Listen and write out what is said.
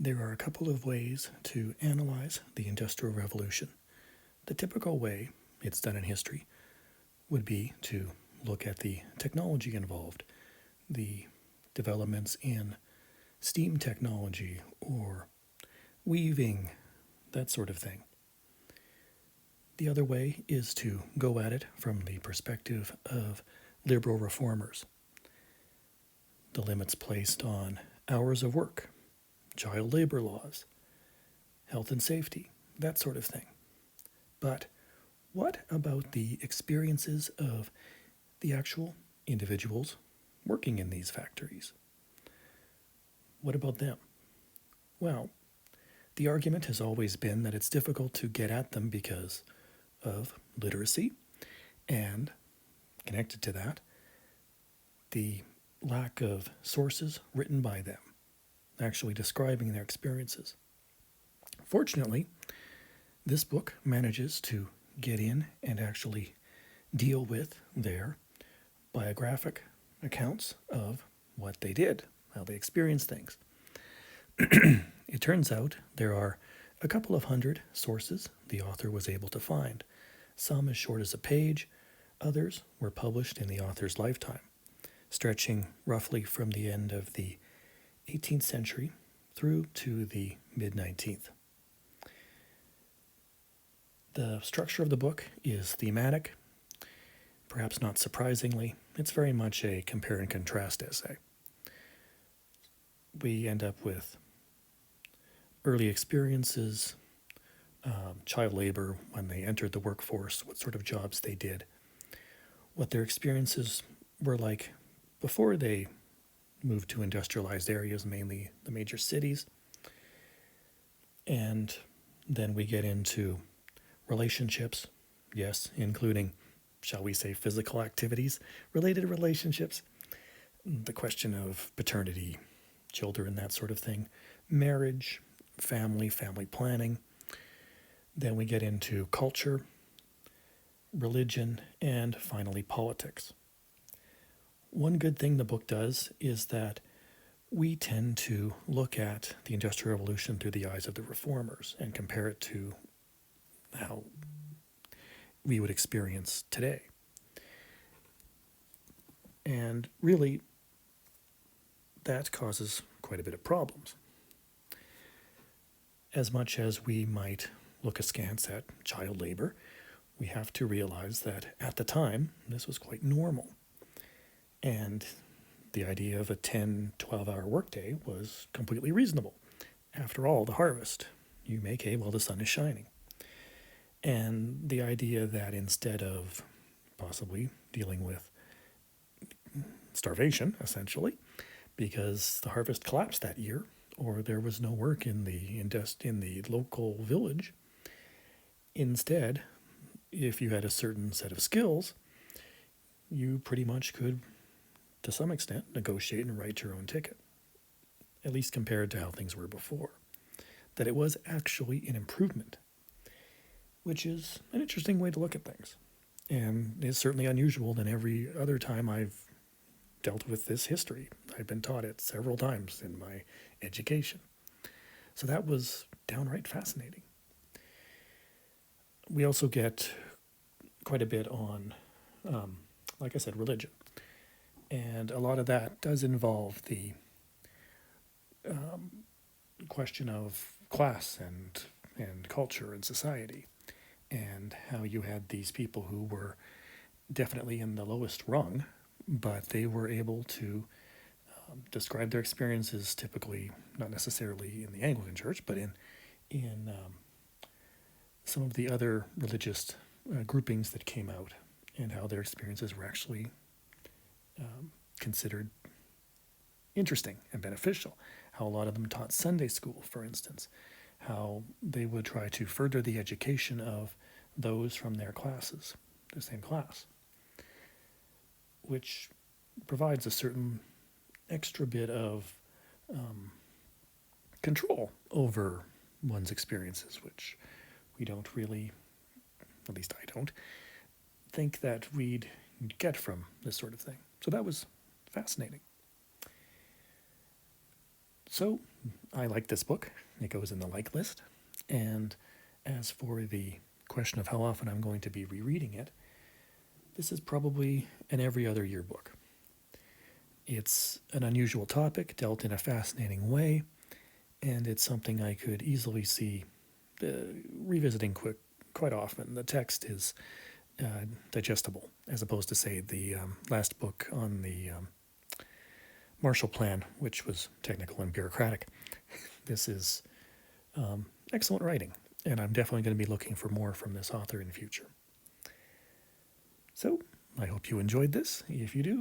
There are a couple of ways to analyze the Industrial Revolution. The typical way it's done in history would be to look at the technology involved, the developments in steam technology or weaving, that sort of thing. The other way is to go at it from the perspective of liberal reformers. The limits placed on hours of work, child labor laws, health and safety, that sort of thing. But what about the experiences of the actual individuals working in these factories? What about them? Well, the argument has always been that it's difficult to get at them because of literacy and, connected to that, the lack of sources written by them actually describing their experiences. Fortunately, this book manages to get in and actually deal with their biographic accounts of what they did, how they experienced things. It turns out there are a couple of hundred sources the author was able to find, some as short as a page, others were published in the author's lifetime, stretching roughly from the end of the 18th century through to the mid-19th. The structure of the book is thematic. Perhaps not surprisingly, it's very much a compare and contrast essay. We end up with early experiences, child labor when they entered the workforce, what sort of jobs they did, what their experiences were like before they moved to industrialized areas, mainly the major cities. And then we get into relationships, yes, including, shall we say, physical activities, related relationships, the question of paternity, children, that sort of thing, marriage, family planning. Then we get into culture, religion, and finally politics. One good thing the book does is that we tend to look at the Industrial Revolution through the eyes of the reformers and compare it to how we would experience today. And really, that causes quite a bit of problems. As much as we might look askance at child labor, we have to realize that at the time, this was quite normal. And the idea of a 10, 12-hour workday was completely reasonable. After all, the harvest, you make hay while the sun is shining. And the idea that instead of possibly dealing with starvation, essentially, because the harvest collapsed that year, or there was no work in the local village, instead, if you had a certain set of skills, you pretty much could, to some extent, negotiate and write your own ticket, at least compared to how things were before. That it was actually an improvement, which is an interesting way to look at things, and is certainly unusual than every other time I've dealt with this history. I've been taught it several times in my education. So that was downright fascinating. We also get quite a bit on, like I said, religion. And a lot of that does involve the question of class and culture and society, and how you had these people who were definitely in the lowest rung, but they were able to describe their experiences, typically not necessarily in the Anglican Church, but in some of the other religious groupings that came out, and how their experiences were actually considered interesting and beneficial. How a lot of them taught Sunday school, for instance. How they would try to further the education of those from their classes, the same class, which provides a certain extra bit of control over one's experiences, which we don't really, at least I don't, think that we'd get from this sort of thing. So that was fascinating. So I like this book. It goes in the like list. And as for the question of how often I'm going to be rereading it, this is probably an every other year book. It's an unusual topic dealt in a fascinating way, and it's something I could easily see revisiting quite often. The text is digestible, as opposed to, say, the last book on the Marshall Plan, which was technical and bureaucratic. This is excellent writing, and I'm definitely going to be looking for more from this author in the future. So, I hope you enjoyed this. If you do,